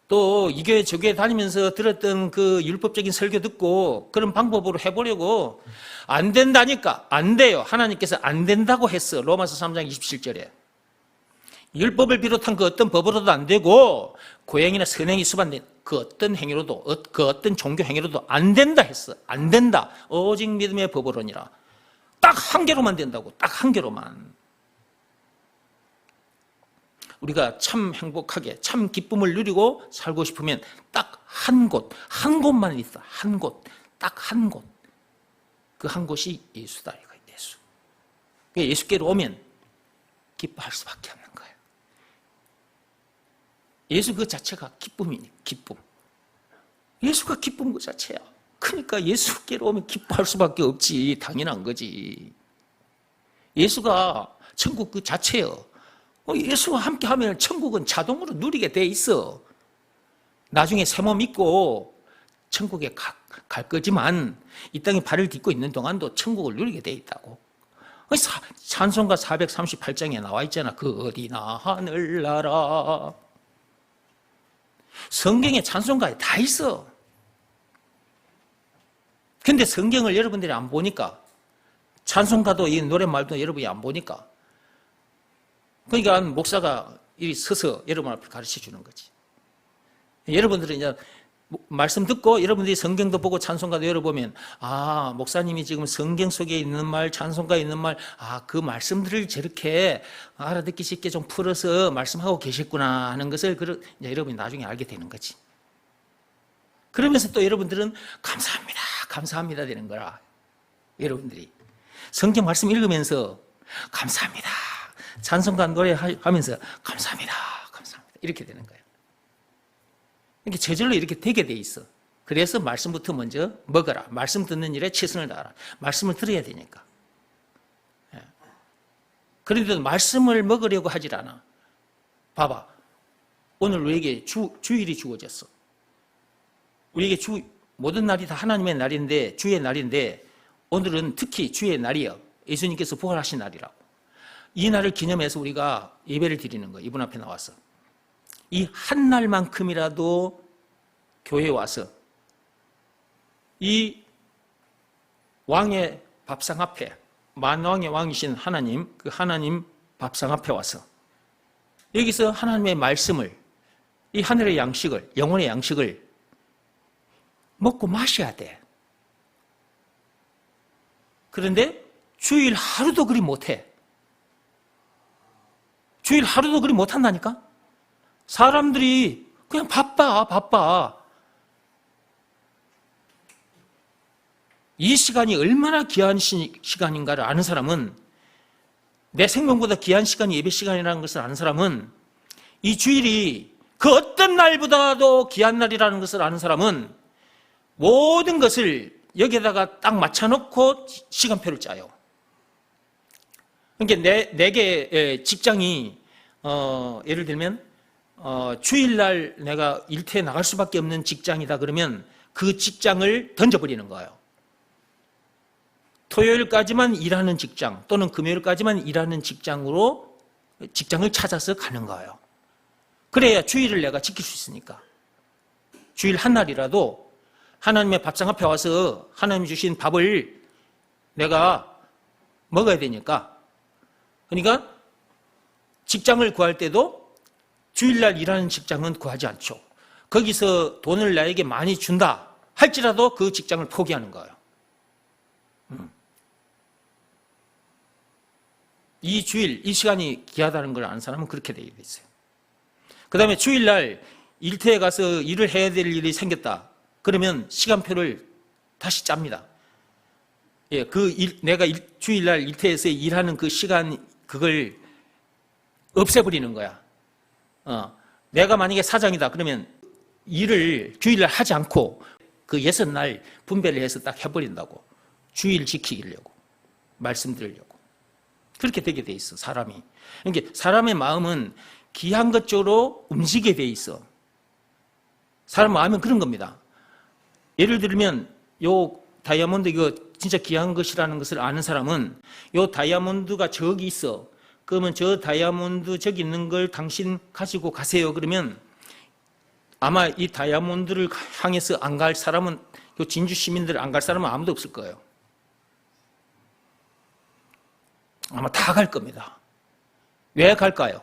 또 이 교회 저 교회 다니면서 들었던 그 율법적인 설교 듣고 그런 방법으로 해보려고 안 된다니까. 안 돼요. 하나님께서 안 된다고 했어. 로마서 3장 27절에 율법을 비롯한 그 어떤 법으로도 안 되고 고행이나 선행이 수반된 그 어떤 행위로도 그 어떤 종교 행위로도 안 된다 했어. 안 된다. 오직 믿음의 법으로니라. 딱 한 개로만 된다고. 딱 한 개로만. 우리가 참 행복하게 참 기쁨을 누리고 살고 싶으면 딱 한 곳, 한 곳만 있어. 한 곳, 딱 한 곳. 그 한 곳이 예수다. 예수. 예수께로 오면 기뻐할 수밖에 없는 거예요. 예수 그 자체가 기쁨이니 기쁨. 예수가 기쁨 그 자체야. 그러니까 예수께로 오면 기뻐할 수밖에 없지. 당연한 거지. 예수가 천국 그 자체예요. 예수와 함께 하면 천국은 자동으로 누리게 돼 있어. 나중에 새 몸 입고 천국에 갈 거지만 이 땅에 발을 딛고 있는 동안도 천국을 누리게 돼 있다고. 찬송가 438장에 나와 있잖아. 그 어디나 하늘나라. 성경에 찬송가에 다 있어. 근데 성경을 여러분들이 안 보니까, 찬송가도 이 노랫말도 여러분이 안 보니까, 그러니까 목사가 이리 서서 여러분 앞에 가르쳐 주는 거지. 여러분들은 이제 말씀 듣고 여러분들이 성경도 보고 찬송가도 열어보면, 아, 목사님이 지금 성경 속에 있는 말, 찬송가에 있는 말, 아, 그 말씀들을 저렇게 알아듣기 쉽게 좀 풀어서 말씀하고 계셨구나 하는 것을 이제 여러분이 나중에 알게 되는 거지. 그러면서 또 여러분들은 감사합니다, 감사합니다 되는 거라. 여러분들이 성경 말씀 읽으면서 감사합니다, 찬송가 노래하면서 감사합니다, 감사합니다 이렇게 되는 거예요. 이렇게 저절로 이렇게 되게 돼 있어. 그래서 말씀부터 먼저 먹어라. 말씀 듣는 일에 최선을 다하라. 말씀을 들어야 되니까. 그런데도 말씀을 먹으려고 하질 않아. 봐봐. 오늘 우리에게 주일이 주어졌어. 우리에게 모든 날이 다 하나님의 날인데, 주의 날인데, 오늘은 특히 주의 날이요. 예수님께서 부활하신 날이라고. 이 날을 기념해서 우리가 예배를 드리는 거예요. 이분 앞에 나와서. 이 한 날만큼이라도 교회에 와서 이 왕의 밥상 앞에, 만왕의 왕이신 하나님, 그 하나님 밥상 앞에 와서 여기서 하나님의 말씀을, 이 하늘의 양식을, 영혼의 양식을 먹고 마셔야 돼. 그런데 주일 하루도 그리 못해. 주일 하루도 그리 못한다니까? 사람들이 그냥 바빠. 이 시간이 얼마나 귀한 시간인가를 아는 사람은, 내 생명보다 귀한 시간이 예배 시간이라는 것을 아는 사람은, 이 주일이 그 어떤 날보다도 귀한 날이라는 것을 아는 사람은 모든 것을 여기에다가 딱 맞춰놓고 시간표를 짜요. 그러니까 내게 직장이 예를 들면 주일날 내가 일터에 나갈 수밖에 없는 직장이다 그러면 그 직장을 던져버리는 거예요. 토요일까지만 일하는 직장 또는 금요일까지만 일하는 직장으로 직장을 찾아서 가는 거예요. 그래야 주일을 내가 지킬 수 있으니까. 주일 한 날이라도 하나님의 밥상 앞에 와서 하나님이 주신 밥을 내가 먹어야 되니까. 그러니까 직장을 구할 때도 주일날 일하는 직장은 구하지 않죠. 거기서 돈을 나에게 많이 준다 할지라도 그 직장을 포기하는 거예요. 이 주일, 이 시간이 귀하다는 걸 아는 사람은 그렇게 되어 있어요. 그 다음에 주일날 일터에 가서 일을 해야 될 일이 생겼다. 그러면 시간표를 다시 짭니다. 예, 내가 주일날 일터에서 일하는 그 시간, 그걸 없애버리는 거야. 내가 만약에 사장이다. 그러면 일을 주일날 하지 않고 그 6날 분배를 해서 딱 해버린다고. 주일 지키려고. 말씀 드리려고. 그렇게 되게 돼 있어, 사람이. 그러니까 사람의 마음은 귀한 것 쪽으로 움직이게 돼 있어. 사람 마음은 그런 겁니다. 예를 들면 요 다이아몬드 이거 진짜 귀한 것이라는 것을 아는 사람은 요 다이아몬드가 저기 있어. 그러면 저 다이아몬드 저기 있는 걸 당신 가지고 가세요. 그러면 아마 이 다이아몬드를 향해서 안 갈 사람은, 요 진주 시민들 안 갈 사람은 아무도 없을 거예요. 아마 다 갈 겁니다. 왜 갈까요?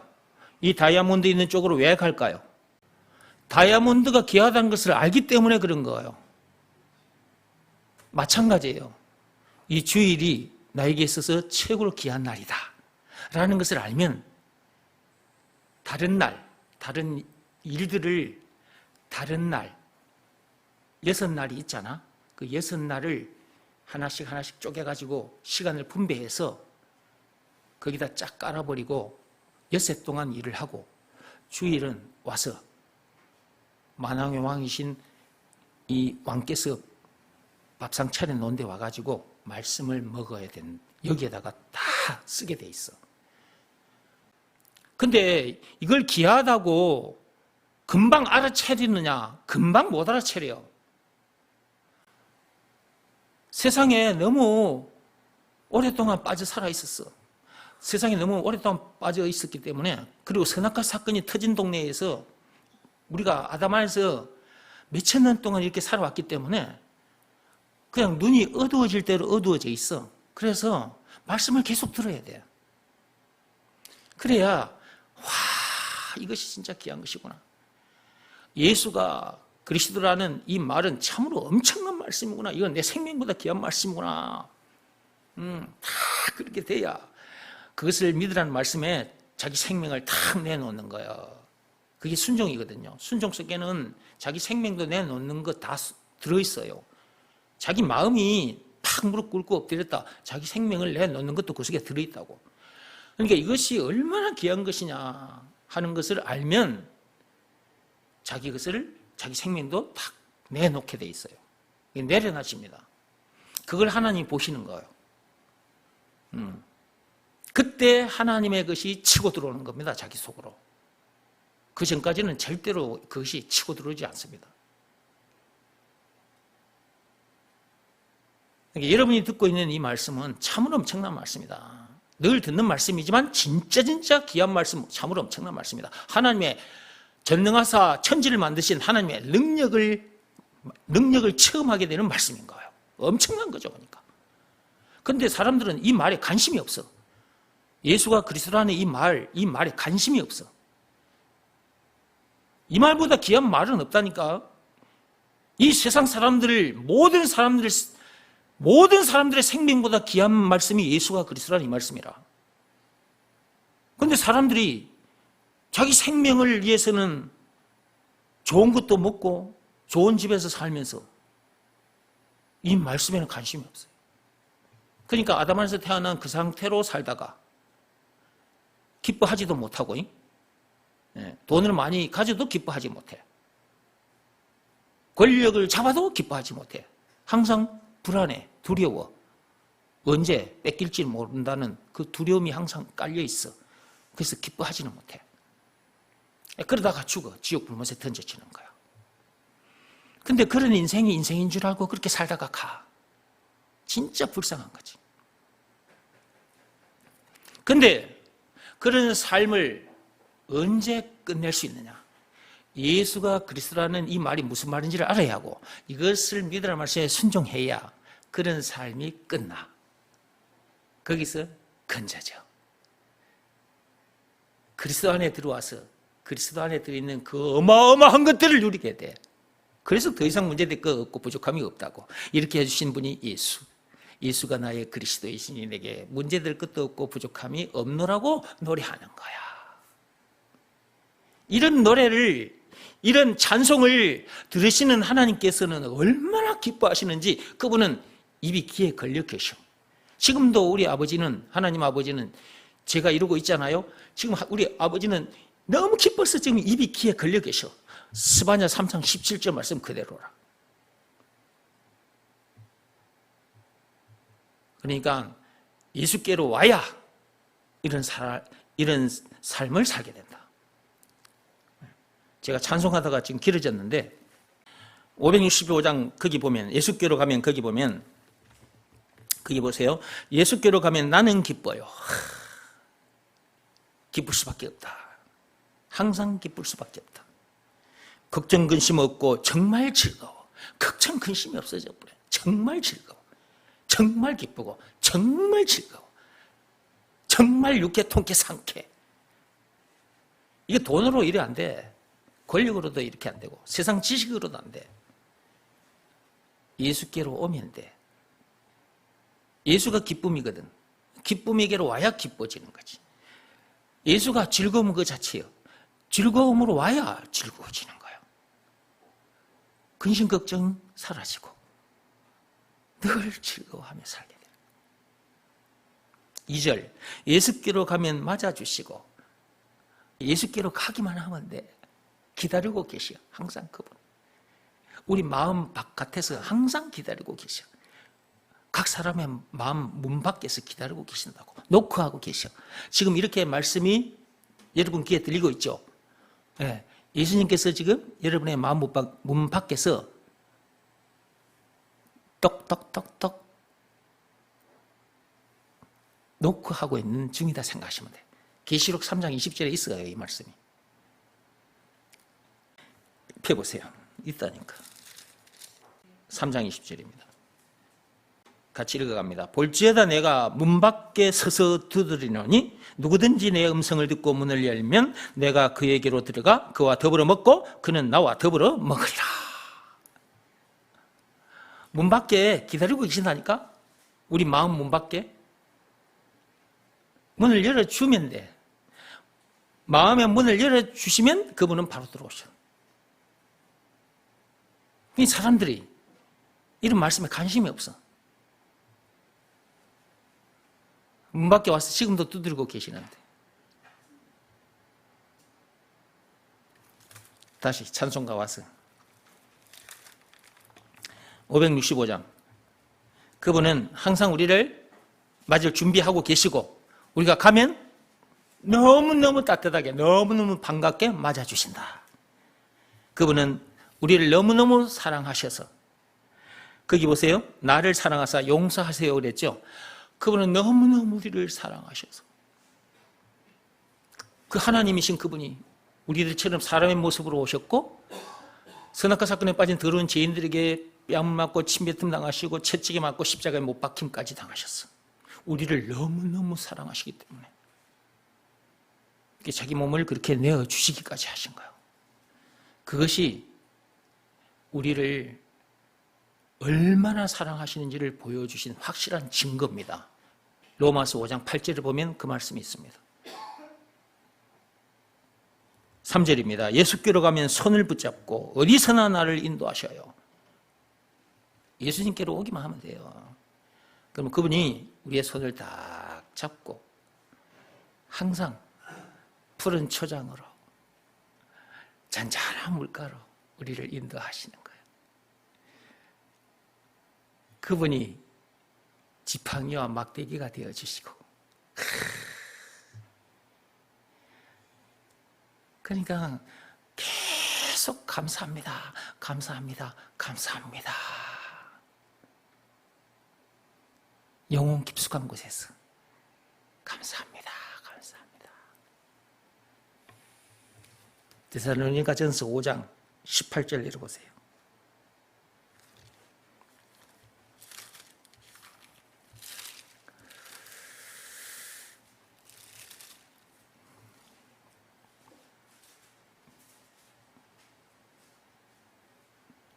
이 다이아몬드 있는 쪽으로 왜 갈까요? 다이아몬드가 귀하다는 것을 알기 때문에 그런 거예요. 마찬가지예요. 이 주일이 나에게 있어서 최고로 귀한 날이다 라는 것을 알면 다른 날, 다른 일들을 다른 날, 6날이 있잖아. 그 6날을 하나씩 쪼개가지고 시간을 분배해서 거기다 쫙 깔아버리고 6해 동안 일을 하고 주일은 와서 만왕의 왕이신 이 왕께서 밥상 차려놓은 데 와가지고 말씀을 먹어야 되는, 여기에다가 다 쓰게 돼 있어. 근데 이걸 귀하다고 금방 알아차리느냐? 금방 못 알아차려. 세상에 너무 오랫동안 빠져 살아 있었어. 세상에 너무 오랫동안 빠져 있었기 때문에, 그리고 선악과 사건이 터진 동네에서 우리가 아담안에서 몇천 년 동안 이렇게 살아왔기 때문에 그냥 눈이 어두워질 대로 어두워져 있어. 그래서 말씀을 계속 들어야 돼. 그래야 와, 이것이 진짜 귀한 것이구나. 예수가 그리스도라는 이 말은 참으로 엄청난 말씀이구나. 이건 내 생명보다 귀한 말씀이구나. 다 그렇게 돼야 그것을 믿으라는 말씀에 자기 생명을 탁 내놓는 거예요. 그게 순종이거든요. 순종 속에는 자기 생명도 내놓는 거 다 들어있어요. 자기 마음이 팍 무릎 꿇고 엎드렸다. 자기 생명을 내놓는 것도 그 속에 들어있다고. 그러니까 이것이 얼마나 귀한 것이냐 하는 것을 알면 자기 생명도 탁 내놓게 돼 있어요. 내려놔집니다. 그걸 하나님이 보시는 거예요. 그때 하나님의 것이 치고 들어오는 겁니다. 자기 속으로. 그 전까지는 절대로 그것이 치고 들어오지 않습니다. 그러니까 여러분이 듣고 있는 이 말씀은 참으로 엄청난 말씀이다. 늘 듣는 말씀이지만 진짜 귀한 말씀, 참으로 엄청난 말씀이다. 하나님의 전능하사 천지를 만드신 하나님의 능력을 체험하게 되는 말씀인 거예요. 엄청난 거죠. 그러니까. 그런데 사람들은 이 말에 관심이 없어. 예수가 그리스도라는 이 말에 관심이 없어. 이 말보다 귀한 말은 없다니까. 이 세상 모든 사람들의 생명보다 귀한 말씀이 예수가 그리스도라는 이 말씀이라. 그런데 사람들이 자기 생명을 위해서는 좋은 것도 먹고 좋은 집에서 살면서 이 말씀에는 관심이 없어요. 그러니까 아담에서 태어난 그 상태로 살다가 기뻐하지도 못하고 돈을 많이 가져도 기뻐하지 못해. 권력을 잡아도 기뻐하지 못해. 항상 불안해, 두려워. 언제 뺏길지 모른다는 그 두려움이 항상 깔려 있어. 그래서 기뻐하지는 못해. 그러다가 죽어. 지옥 불못에 던져지는 거야. 근데 그런 인생이 인생인 줄 알고 그렇게 살다가 가. 진짜 불쌍한 거지. 근데 그런 삶을 언제 끝낼 수 있느냐? 예수가 그리스도라는 이 말이 무슨 말인지를 알아야 하고 이것을 믿으라는 말씀에 순종해야 그런 삶이 끝나. 거기서 건져져. 그리스도 안에 들어와서 그리스도 안에 들어있는 그 어마어마한 것들을 누리게 돼. 그래서 더 이상 문제될 거 없고 부족함이 없다고. 이렇게 해주신 분이 예수. 예수가 나의 그리스도이시니 내게 문제될 것도 없고 부족함이 없노라고 노래하는 거야. 이런 노래를, 이런 찬송을 들으시는 하나님께서는 얼마나 기뻐하시는지 그분은 입이 귀에 걸려 계셔. 지금도 우리 아버지는, 하나님 아버지는 제가 이러고 있잖아요. 지금 우리 아버지는 너무 기뻐서 지금 입이 귀에 걸려 계셔. 스바냐 3장 17절 말씀 그대로라. 그러니까 예수께로 와야 이런 삶을 살게 된다. 제가 찬송하다가 지금 길어졌는데 565장 거기 보면 예수께로 가면 거기 보세요. 예수께로 가면 나는 기뻐요. 기쁠 수밖에 없다. 항상 기쁠 수밖에 없다. 걱정 근심 없고 정말 즐거워. 걱정 근심이 없어져 버려. 정말 즐거워. 정말 기쁘고 정말 즐거워. 정말 육회 통쾌 상쾌. 이게 돈으로 이래 안 돼. 권력으로도 이렇게 안 되고 세상 지식으로도 안 돼. 예수께로 오면 돼. 예수가 기쁨이거든. 기쁨에게로 와야 기뻐지는 거지. 예수가 즐거움 그 자체예요. 즐거움으로 와야 즐거워지는 거예요. 근심 걱정 사라지고 늘 즐거워하며 살게 돼요. 2절 예수께로 가면 맞아주시고 예수께로 가기만 하면 돼. 기다리고 계셔. 항상 그분. 우리 마음 바깥에서 항상 기다리고 계셔. 각 사람의 마음 문 밖에서 기다리고 계신다고. 노크하고 계셔. 지금 이렇게 말씀이 여러분 귀에 들리고 있죠? 네. 예수님께서 지금 여러분의 마음 문 밖에서 똑똑똑똑 노크하고 있는 중이다 생각하시면 돼요. 계시록 3장 20절에 있어요. 이 말씀이. 펴보세요. 있다니까. 3장 20절입니다. 같이 읽어갑니다. 볼지어다 내가 문 밖에 서서 두드리노니 누구든지 내 음성을 듣고 문을 열면 내가 그에게로 들어가 그와 더불어 먹고 그는 나와 더불어 먹으리라. 문 밖에 기다리고 계신다니까? 우리 마음 문 밖에. 문을 열어주면 돼. 마음의 문을 열어주시면 그분은 바로 들어오셔. 이 사람들이 이런 말씀에 관심이 없어. 문 밖에 와서 지금도 두드리고 계시는데. 다시 찬송가 와서 565장. 그분은 항상 우리를 맞을 준비하고 계시고 우리가 가면 너무너무 따뜻하게 너무너무 반갑게 맞아주신다. 그분은 우리를 너무너무 사랑하셔서, 거기 보세요. 나를 사랑하사 용서하세요 그랬죠. 그분은 너무너무 우리를 사랑하셔서, 그 하나님이신 그분이 우리들처럼 사람의 모습으로 오셨고 선악과 사건에 빠진 더러운 죄인들에게 뺨을 맞고 침뱉음 당하시고 채찍에 맞고 십자가에 못 박힘까지 당하셨어. 우리를 너무너무 사랑하시기 때문에 자기 몸을 그렇게 내어주시기까지 하신 거예요. 그것이 우리를 얼마나 사랑하시는지를 보여주신 확실한 증거입니다. 로마서 5장 8절을 보면 그 말씀이 있습니다. 3절입니다. 예수께로 가면 손을 붙잡고 어디서나 나를 인도하셔요. 예수님께로 오기만 하면 돼요. 그럼 그분이 우리의 손을 딱 잡고 항상 푸른 초장으로 잔잔한 물가로 우리를 인도하시는 거예요. 그분이 지팡이와 막대기가 되어주시고, 그러니까 계속 감사합니다, 감사합니다, 감사합니다. 영혼 깊숙한 곳에서 감사합니다, 감사합니다. 데살로니가전서 5장 18절 읽어보세요.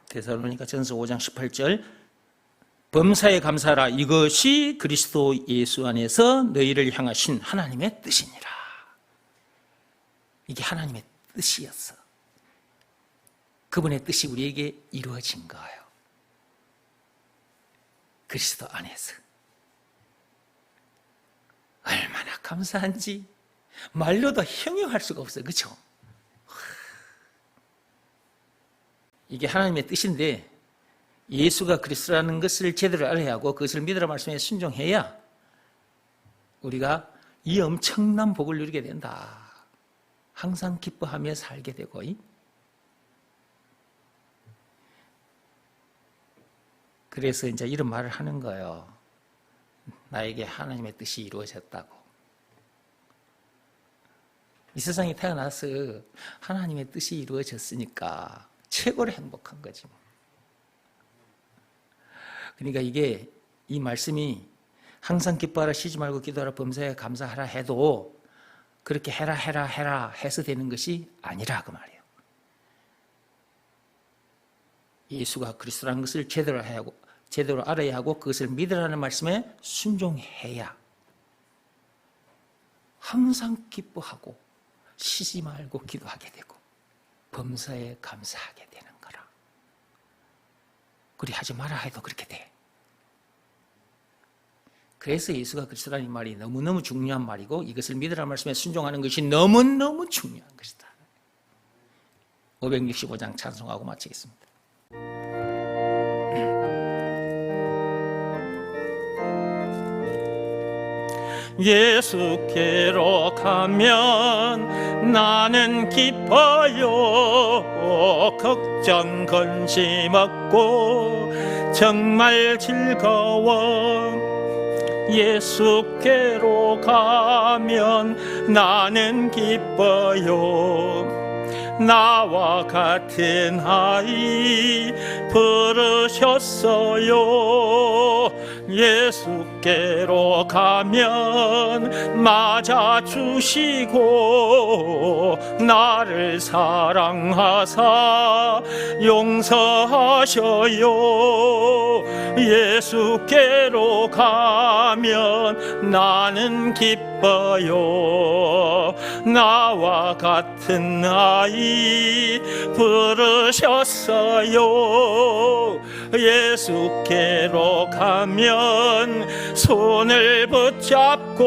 데살로니가전서 5장 18절. 범사에 감사하라. 이것이 그리스도 예수 안에서 너희를 향하신 하나님의 뜻이니라. 이게 하나님의 뜻이었어. 그분의 뜻이 우리에게 이루어진 거예요. 그리스도 안에서. 얼마나 감사한지 말로도 형용할 수가 없어요. 그렇죠? 이게 하나님의 뜻인데 예수가 그리스도라는 것을 제대로 알아야 하고 그것을 믿으라 말씀에 순종해야 우리가 이 엄청난 복을 누리게 된다. 항상 기뻐하며 살게 되고, 그래서 이제 이런 말을 하는 거예요. 나에게 하나님의 뜻이 이루어졌다고. 이 세상에 태어나서 하나님의 뜻이 이루어졌으니까 최고로 행복한 거지. 그러니까 이게, 이 말씀이 항상 기뻐하라, 쉬지 말고 기도하라, 범사에 감사하라 해도 그렇게 해라 해서 되는 것이 아니라 그 말이에요. 예수가 그리스도라는 것을 제대로 알아야 하고 그것을 믿으라는 말씀에 순종해야 항상 기뻐하고 쉬지 말고 기도하게 되고 범사에 감사하게 되는 거라. 그리 하지 마라 해도 그렇게 돼. 그래서 예수가 그리스도라는 말이 너무너무 중요한 말이고 이것을 믿으라는 말씀에 순종하는 것이 너무너무 중요한 것이다. 565장 찬송하고 마치겠습니다. 예수께로 가면 나는 기뻐요. 걱정 근심 없고 정말 즐거워. 예수께로 가면 나는 기뻐요. 나와 같은 아이 부르셨어요. 예수께로 가면 맞아주시고 나를 사랑하사 용서하셔요. 예수께로 가면 나는 기뻐요. 나와 같은 아이 부르셨어요. 예수께로 가면 손을 붙잡고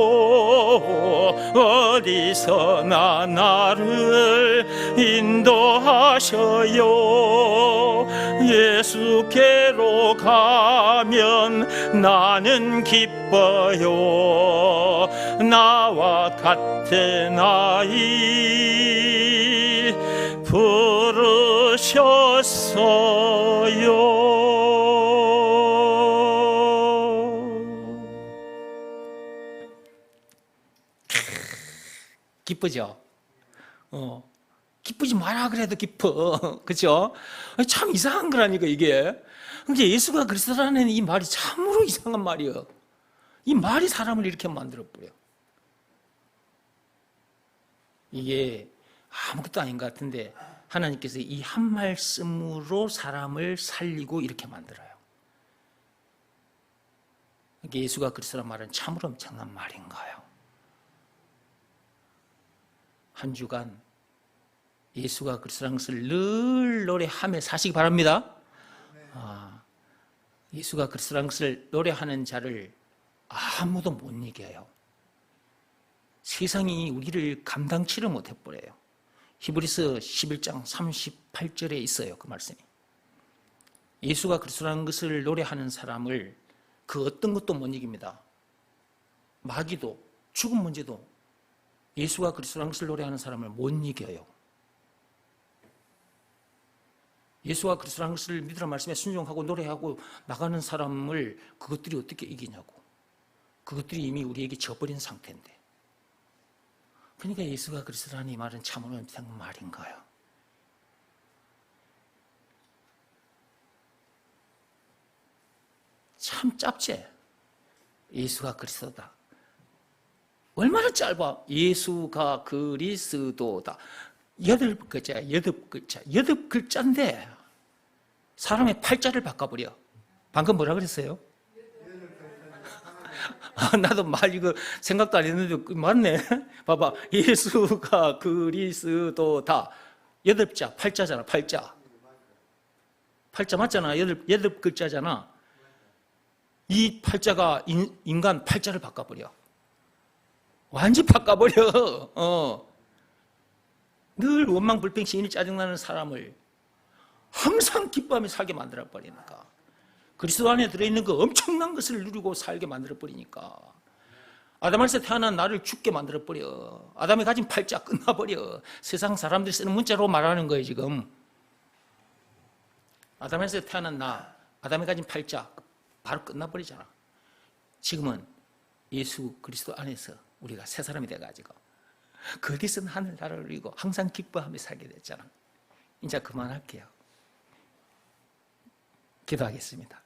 어디서나 나를 인도하셔요. 예수께로 가면 나는 기뻐요. 나와 같은 아이 부르셨어요. 기쁘죠? 기쁘지 마라 그래도 기뻐. 그죠? 참 이상한 거라니까, 이게. 근데 예수가 그리스도라는 이 말이 참으로 이상한 말이에요. 이 말이 사람을 이렇게 만들어버려요. 이게 아무것도 아닌 것 같은데 하나님께서 이 한 말씀으로 사람을 살리고 이렇게 만들어요. 예수가 그리스도란 말은 참으로 엄청난 말인가요? 한 주간 예수가 그리스도라는 것을 늘 노래하며 사시기 바랍니다. 예수가 그리스도라는 것을 노래하는 자를 아무도 못 이겨요. 세상이 우리를 감당치를 못해버려요. 히브리서 11장 38절에 있어요, 그 말씀이. 예수가 그리스도라는 것을 노래하는 사람을 그 어떤 것도 못 이깁니다. 마귀도 죽은 문제도 예수가 그리스도라는 것을 노래하는 사람을 못 이겨요. 예수가 그리스도라는 것을 믿으라는 말씀에 순종하고 노래하고 나가는 사람을 그것들이 어떻게 이기냐고. 그것들이 이미 우리에게 져버린 상태인데. 그러니까 예수가 그리스도라는 이 말은 참으로 엄청난 말인가요? 참 짧지? 예수가 그리스도다. 얼마나 짧아? 예수가 그리스도다. 8글자인데 사람의 팔자를 바꿔버려. 방금 뭐라 그랬어요? 나도 말 이거 생각도 안 했는데 맞네. 봐봐. 예수가 그리스도다. 8자, 팔자잖아, 팔자. 팔자 맞잖아. 8글자잖아. 이 팔자가 인간 팔자를 바꿔버려. 완전히 바꿔버려. 늘 원망불평 시인이 짜증나는 사람을 항상 기뻐하며 살게 만들어버리니까. 그리스도 안에 들어있는 그 엄청난 것을 누리고 살게 만들어버리니까. 아담에서 태어난 나를 죽게 만들어버려. 아담이 가진 팔자 끝나버려. 세상 사람들이 쓰는 문자로 말하는 거예요, 지금. 아담에서 태어난 나, 아담이 가진 팔자 바로 끝나버리잖아. 지금은 예수 그리스도 안에서 우리가 새 사람이 돼가지고 거기서는 하늘나라를 누리고 항상 기뻐하며 살게 됐잖아. 이제 그만할게요. 기도하겠습니다.